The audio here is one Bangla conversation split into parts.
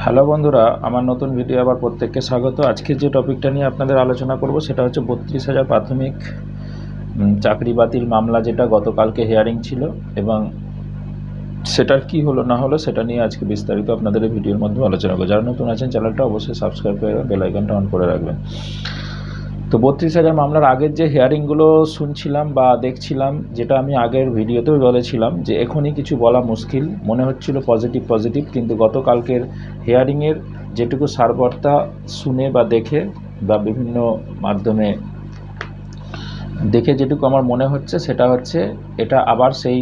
হ্যালো বন্ধুরা, আমার নতুন ভিডিও আবার প্রত্যেককে স্বাগত। আজকে যে টপিকটা নিয়ে আপনাদের আলোচনা করব সেটা হচ্ছে 32,000 প্রাথমিক চাকরি বাতিল মামলা, যেটা গতকালকে হিয়ারিং ছিল এবং সেটার কি হলো না হলো সেটা নিয়ে আজকে বিস্তারিত আপনাদের এই ভিডিওর মধ্যে আলোচনা করব। যারা নতুন আছেন চ্যানেলটা অবশ্যই সাবস্ক্রাইব করে বেল আইকনটা অন করে রাখবেন। তো 32,000 মামলার আগের যে হিয়ারিংগুলো শুনছিলাম বা দেখছিলাম, যেটা আমি আগের ভিডিওতেও বলেছিলাম যে এখনই কিছু বলা মুশকিল, মনে হচ্ছিল পজিটিভ, কিন্তু গতকালকের হিয়ারিংয়ের যেটুকু সারবর্তা শুনে বা দেখে বা বিভিন্ন মাধ্যমে দেখে যেটুকু আমার মনে হচ্ছে সেটা হচ্ছে এটা আবার সেই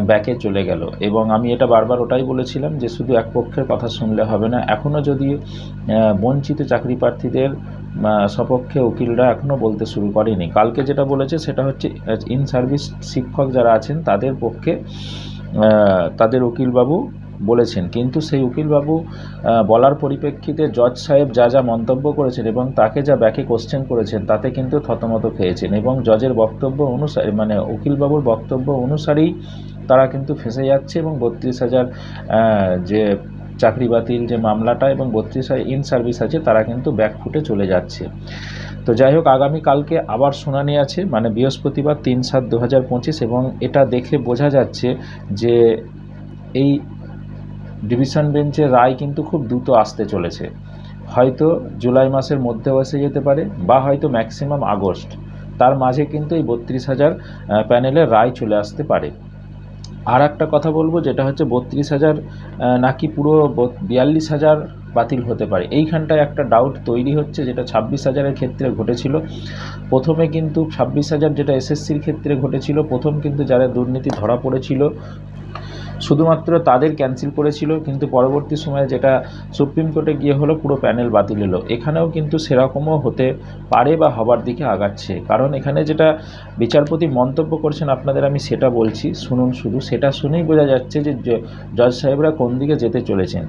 ব্যাকে চলে গেল। এবং আমি এটা বারবার ওটাই বলেছিলাম যে শুধু এক পক্ষের কথা শুনলে হবে না। এখনও যদি বঞ্চিত চাকরি প্রার্থীদের সপক্ষে উকিলরা এখনও বলতে শুরু করেনি। কালকে যেটা বলেছে সেটা হচ্ছে ইন সার্ভিস শিক্ষক যারা আছেন তাদের পক্ষে তাদের উকিলবাবু বলেছেন, কিন্তু সেই উকিলবাবু বলার পরিপ্রেক্ষিতে জজ সাহেব যা যা মন্তব্য করেছেন এবং তাকে যা ব্যাকে কোশ্চেন করেছেন তাতে কিন্তু থতমত খেয়েছেন এবং জজের বক্তব্য অনুসারে মানে উকিলবাবুর বক্তব্য অনুসারেই তারা কিন্তু ফেঁসে যাচ্ছে এবং 32,000 যে চাকরি বাতিল যে মামলাটা এবং 32,000 ইন সার্ভিস আছে তারা কিন্তু ব্যাকফুটে চলে যাচ্ছে। তো যাই হোক, আগামীকালকে আবার শুনানি আছে, মানে বৃহস্পতিবার 3/7/2025, এবং এটা দেখে বোঝা যাচ্ছে যে এই ডিভিশন বেঞ্চের রায় কিন্তু খুব দ্রুত আসতে চলেছে। হয়তো জুলাই মাসের মধ্যেও এসে যেতে পারে বা হয়তো ম্যাক্সিমাম আগস্ট, তার মাঝে কিন্তু এই 32,000 প্যানেলের রায় চলে আসতে পারে। আর একটা কথা বলবো, যেটা হচ্ছে 32,000 নাকি পুরো 42,000 বাতিল হতে পারে। এইখানটায় একটা ডাউট তৈরি হচ্ছে, যেটা 26,000-এর ক্ষেত্রে ঘটেছিল। প্রথমে কিন্তু 26,000 যেটা এসএসসির ক্ষেত্রে ঘটেছিল, প্রথম কিন্তু যারা দুর্নীতি ধরা পড়েছিল শুধুমাত্র তাদের ক্যান্সেল করেছিল, কিন্তু পরবর্তী সময়ে যেটা সুপ্রিম কোর্টে গিয়ে হলো পুরো প্যানেল বাতিল হলো। এখানেও কিন্তু সেরকমও হতে পারে বা হবার দিকে আগাচ্ছে, কারণ এখানে যেটা বিচারপতি মন্তব্য করছেন আপনাদের আমি সেটা বলছি, শুনুন, শুধু সেটা শুনেই বোঝা যাচ্ছে যে জজ সাহেবরা কোন দিকে যেতে চলেছেন।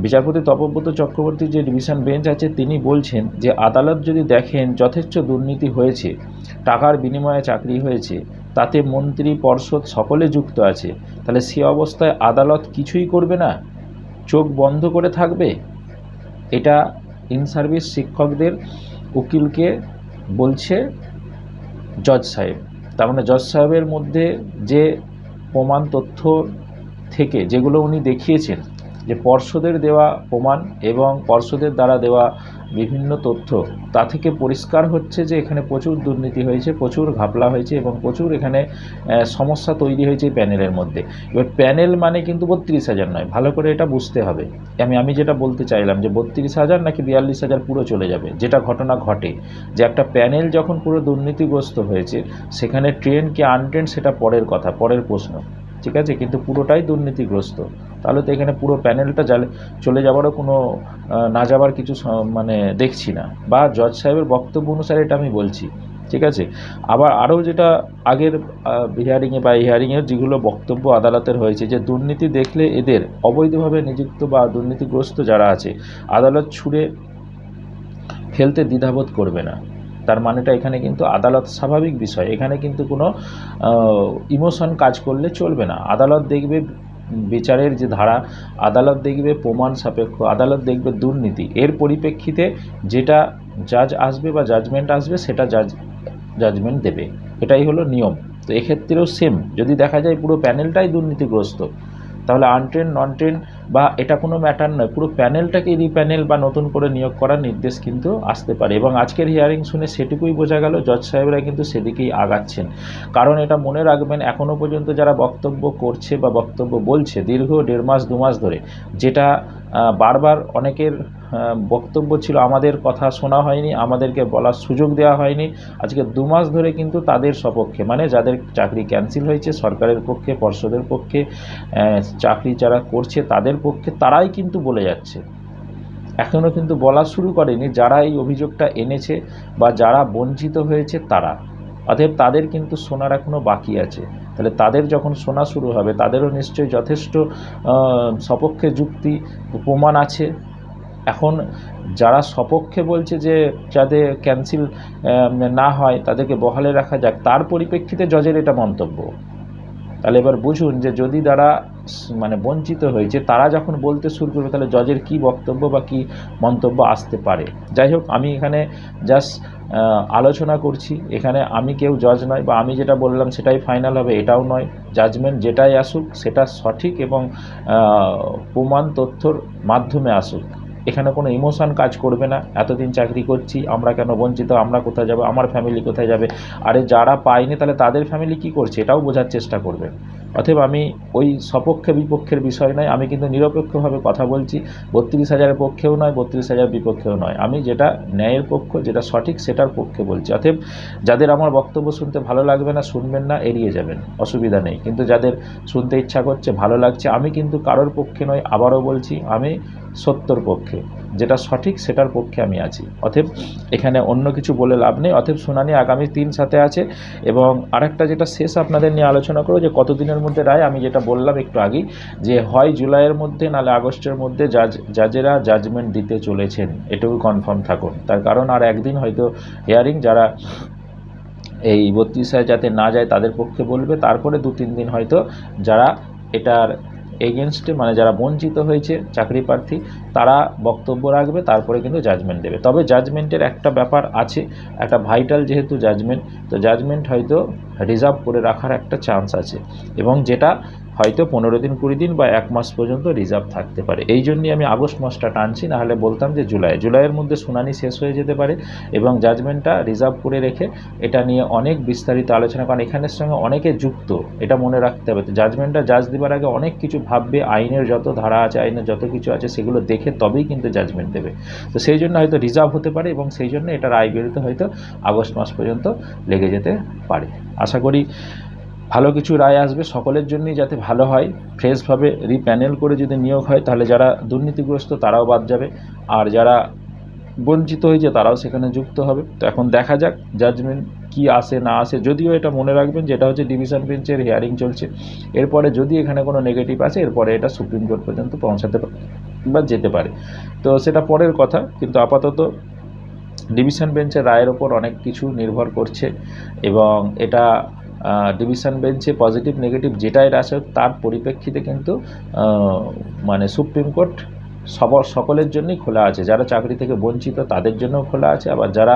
বিচারপতি তপব্রত চক্রবর্তীর যে ডিভিশন বেঞ্চ আছে তিনি বলছেন যে আদালত যদি দেখেন যথেষ্ট দুর্নীতি হয়েছে, টাকার বিনিময়ে চাকরি হয়েছে, তাতে মন্ত্রী পর্ষদ সকলে যুক্ত আছে, তাহলে সে অবস্থায় আদালত কিছুই করবে না, চোখ বন্ধ করে থাকবে। এটা ইন সার্ভিস শিক্ষকদের উকিলকে বলছে জজ সাহেব। তার মানে জজ সাহেবের মধ্যে যে প্রমাণ তথ্য থেকে যেগুলো উনি দেখিয়েছেন, যে পর্ষদের দেওয়া প্রমাণ এবং পর্ষদের দ্বারা দেওয়া বিভিন্ন তথ্য, তা থেকে পরিষ্কার হচ্ছে যে এখানে প্রচুর দুর্নীতি হয়েছে, প্রচুর ঘাপলা হয়েছে এবং প্রচুর এখানে সমস্যা তৈরি হয়েছে প্যানেলের মধ্যে। এবার প্যানেল মানে কিন্তু 32,000 নয়, ভালো করে এটা বুঝতে হবে। আমি যেটা বলতে চাইলাম যে 32,000 নাকি 42,000 পুরো চলে যাবে, যেটা ঘটনা ঘটে যে একটা প্যানেল যখন পুরো দুর্নীতিগ্রস্ত হয়েছে, সেখানে ট্রেন্ড কি আনট্রেন্ড সেটা পরের কথা, পরের প্রশ্ন, ঠিক আছে, কিন্তু পুরোটাই দুর্নীতিগ্রস্ত। তাহলে তো এখানে পুরো প্যানেলটা চলে যাওয়ারও কোনো না যাবার কিছু মানে দেখছি না, বা জজ সাহেবের বক্তব্য অনুসারে এটা আমি বলছি, ঠিক আছে। আবার আরও যেটা আগের হিয়ারিংয়ে বা হিয়ারিংয়ের যেগুলো বক্তব্য আদালতের হয়েছে, যে দুর্নীতি দেখলে এদের অবৈধভাবে নিযুক্ত বা দুর্নীতিগ্রস্ত যারা আছে আদালত ছুঁড়ে ফেলতে দ্বিধাবোধ করবে না। তার মানেটা এখানে কিন্তু আদালত স্বাভাবিক বিষয়, এখানে কিন্তু কোনো ইমোশন কাজ করলে চলবে না। আদালত দেখবে বিচারের যে ধারা, আদালত দেখবে প্রমাণ সাপেক্ষ, আদালত দেখবে দুর্নীতি, এর পরিপ্রেক্ষিতে যেটা জাজ আসবে বা জাজমেন্ট আসবে সেটা জাজমেন্ট দেবে, এটাই হলো নিয়ম। তো এক্ষেত্রেও সেম, যদি দেখা যায় পুরো প্যানেলটাই দুর্নীতিগ্রস্ত, তাহলে আনট্রেন্ড নন ট্রেন্ড বা এটা কোনো ম্যাটার নয়, পুরো প্যানেলটাকে রিপ্যানেল বা নতুন করে নিয়োগ করার নির্দেশ কিন্তু আসতে পারে। এবং আজকের হিয়ারিং শুনে সেটুকুই বোঝা গেল জজ সাহেবরা কিন্তু সেদিকেই আগাচ্ছেন। কারণ এটা মনে রাখবেন, এখনও পর্যন্ত যারা বক্তব্য করছে বা বক্তব্য বলছে দীর্ঘ 1.5 মাস 2 মাস ধরে, যেটা বারবার অনেকের বক্তব্য ছিল আমাদের কথা শোনা হয়নি, আমাদেরকে বলার সুযোগ দেওয়া হয়নি, আজকে 2 মাস ধরে কিন্তু তাদের সপক্ষে, মানে যাদের চাকরি ক্যান্সেল হয়েছে সরকারের পক্ষে, পর্ষদের পক্ষে, চাকরি যারা করছে তাদের পক্ষে, তারাই কিন্তু বলে যাচ্ছে। এখনও কিন্তু বলা শুরু করেনি যারা এই অভিযোগটা এনেছে বা যারা বঞ্চিত হয়েছে তারা, অতএব তাদের কিন্তু শোনার এখনও বাকি আছে। তাহলে তাদের যখন শোনা শুরু হবে তাদেরও নিশ্চয়ই যথেষ্ট সপক্ষে যুক্তি প্রমাণ আছে। এখন যারা সপক্ষে বলছে যে যাদের ক্যান্সেল না হয় তাদেরকে বহালে রাখা যাক, তার পরিপ্রেক্ষিতে জজের এটা মন্তব্য। তাহলে এবার বুঝুন যে যদি তারা মানে বঞ্চিত হয়েছে তারা যখন বলতে শুরু করবে তাহলে জজের কী বক্তব্য বা কী মন্তব্য আসতে পারে। যাই হোক, আমি এখানে জাস্ট আলোচনা করছি, এখানে আমি কেউ জজ নয় বা আমি যেটা বললাম সেটাই ফাইনাল হবে এটাও নয়। জাজমেন্ট যেটাই আসুক সেটা সঠিক এবং প্রমাণ তথ্যর মাধ্যমে আসুক। এখানে কোনো ইমোশন কাজ করবে না, এতদিন চাকরি করছি আমরা কেন বঞ্চিত, আমরা কোথায় যাব, আমার ফ্যামিলি কোথায় যাবে, আরে যারা পায়নি তাহলে তাদের ফ্যামিলি কি করছে এটাও বোঝার চেষ্টা করবেন। অতএব আমি ওই সপক্ষে বিপক্ষের বিষয় নয়, আমি কিন্তু নিরপেক্ষভাবে কথা বলছি। 32,000-এর পক্ষেও নয়, 32,000 বিপক্ষেও নয়, আমি যেটা ন্যায়ের পক্ষ, যেটা সঠিক সেটার পক্ষে বলছি। অতএব যাদের আমার বক্তব্য শুনতে ভালো লাগবে না, শুনবেন না, এড়িয়ে যাবেন, অসুবিধা নেই। কিন্তু যাদের শুনতে ইচ্ছা করছে, ভালো লাগছে, আমি কিন্তু কারোর পক্ষে নয়, আবারও বলছি আমি সত্যর পক্ষে, যেটা সঠিক সেটার পক্ষে আমি আছি। অতএব এখানে অন্য কিছু বলে লাভ নেই। অতএব শুনানি আগামী 3/7 আছে। এবং আরেকটা যেটা শেষ আপনাদের নিয়ে আলোচনা করব যে কতদিনের মধ্যে রায়, আমি যেটা বললাম একটু আগেই যে হয় জুলাইয়ের মধ্যে নাহলে আগস্টের মধ্যে জাজেরা জাজমেন্ট দিতে চলেছেন, এটুকু কনফার্ম থাকুন। তার কারণ আর একদিন হয়তো হিয়ারিং, যারা এই 32 যাতে না যায় তাদের পক্ষে বলবে, তারপরে 2-3 দিন হয়তো যারা এটার এগেনস্টে মানে যারা বঞ্চিত হয়েছে চাকরি প্রার্থী তারা বক্তব্য রাখবে, তারপরে কিন্তু জাজমেন্ট দেবে। তবে জাজমেন্টের একটা ব্যাপার আছে, একটা ভাইটাল যেহেতু জাজমেন্ট, তো জাজমেন্ট হয়তো রিজার্ভ করে রাখার একটা চান্স আছে এবং যেটা হয়তো 15 দিন 20 দিন বা 1 মাস পর্যন্ত রিজার্ভ থাকতে পারে। এই জন্যই আমি আগস্ট মাসটা টানছি, নাহলে বলতাম যে জুলাইয়ের মধ্যে শুনানি শেষ হয়ে যেতে পারে এবং জাজমেন্টটা রিজার্ভ করে রেখে এটা নিয়ে অনেক বিস্তারিত আলোচনা, কারণ এখানের সঙ্গে অনেকে যুক্ত, এটা মনে রাখতে হবে। তো জাজমেন্টটা জাজ দেওয়ার আগে অনেক কিছু ভাববে, আইনের যত ধারা আছে, আইনের যত কিছু আছে সেগুলো দেখে তবেই কিন্তু জাজমেন্ট দেবে। তো সেই জন্য হয়তো রিজার্ভ হতে পারে এবং সেই জন্য এটা রায় বেরোতে হয়তো আগস্ট মাস পর্যন্ত লেগে যেতে পারে। আশা করি ভালো কিছু রায় আসবে, সকলের জন্যই যাতে ভালো হয়। ফ্রেশভাবে রিপ্যানেল করে যদি নিয়োগ হয় তাহলে যারা দুর্নীতিগ্রস্ত তারাও বাদ যাবে, আর যারা বঞ্চিত হয়েছে তারাও সেখানে যুক্ত হবে। তো এখন দেখা যাক জাজমেন্ট কি আসে না আসে। যদিও এটা মনে রাখবেন যেটা হচ্ছে ডিভিশন বেঞ্চের হিয়ারিং চলছে, এরপরে যদি এখানে কোনো নেগেটিভ আসে এরপরে এটা সুপ্রিম কোর্ট পর্যন্ত পৌঁছাতে বা যেতে পারে, তো সেটা পরের কথা। কিন্তু আপাতত ডিভিশন বেঞ্চের রায়ের ওপর অনেক কিছু নির্ভর করছে এবং এটা ডিভিশন বেঞ্চে পজিটিভ নেগেটিভ যেটাই আসে তার পরিপ্রেক্ষিতে কিন্তু মানে সুপ্রিম কোর্ট সকলের জন্যই খোলা আছে। যারা চাকরি থেকে বঞ্চিত তাদের জন্যও খোলা আছে, আবার যারা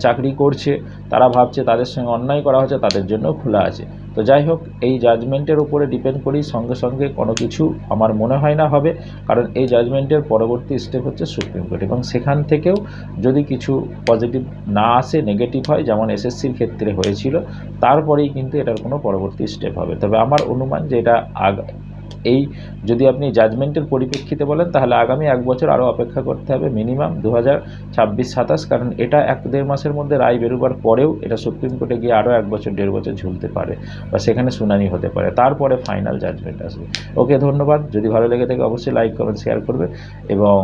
চাকরি করছে তারা ভাবছে তাদের সঙ্গে অন্যায় করা হচ্ছে তাদের জন্যও খোলা আছে। তো যাই হোক, এই জাজমেন্টের উপরে ডিপেন্ড করেই সঙ্গে সঙ্গে কোনো কিছু আমার মনে হয় না হবে, কারণ এই জাজমেন্টের পরবর্তী স্টেপ হচ্ছে সুপ্রিম কোর্ট এবং সেখান থেকেও যদি কিছু পজিটিভ না আসে, নেগেটিভ হয়, যেমন এসএসসির ক্ষেত্রে হয়েছিল, তারপরেই কিন্তু এটার কোনো পরবর্তী স্টেপ হবে। তবে আমার অনুমান যে এটা এই যদি আপনি জাজমেন্টের পরিপ্রেক্ষিতে বলেন তাহলে আগামী 1 বছর আরও অপেক্ষা করতে হবে, মিনিমাম 2026-27, কারণ এটা 1-1.5 মাসের মধ্যে রায় বেরোবার পরেও এটা সুপ্রিম কোর্টে গিয়ে আরও 1 বছর 1.5 বছর ঝুলতে পারে বা সেখানে শুনানি হতে পারে, তারপরে ফাইনাল জাজমেন্ট আসবে। ওকে, ধন্যবাদ। যদি ভালো লেগে থাকে অবশ্যই লাইক কমেন্ট শেয়ার করবে এবং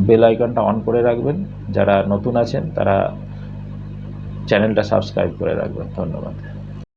বেল আইকনটা অন করে রাখবেন। যারা নতুন আছেন তারা চ্যানেলটা সাবস্ক্রাইব করে রাখবেন। ধন্যবাদ।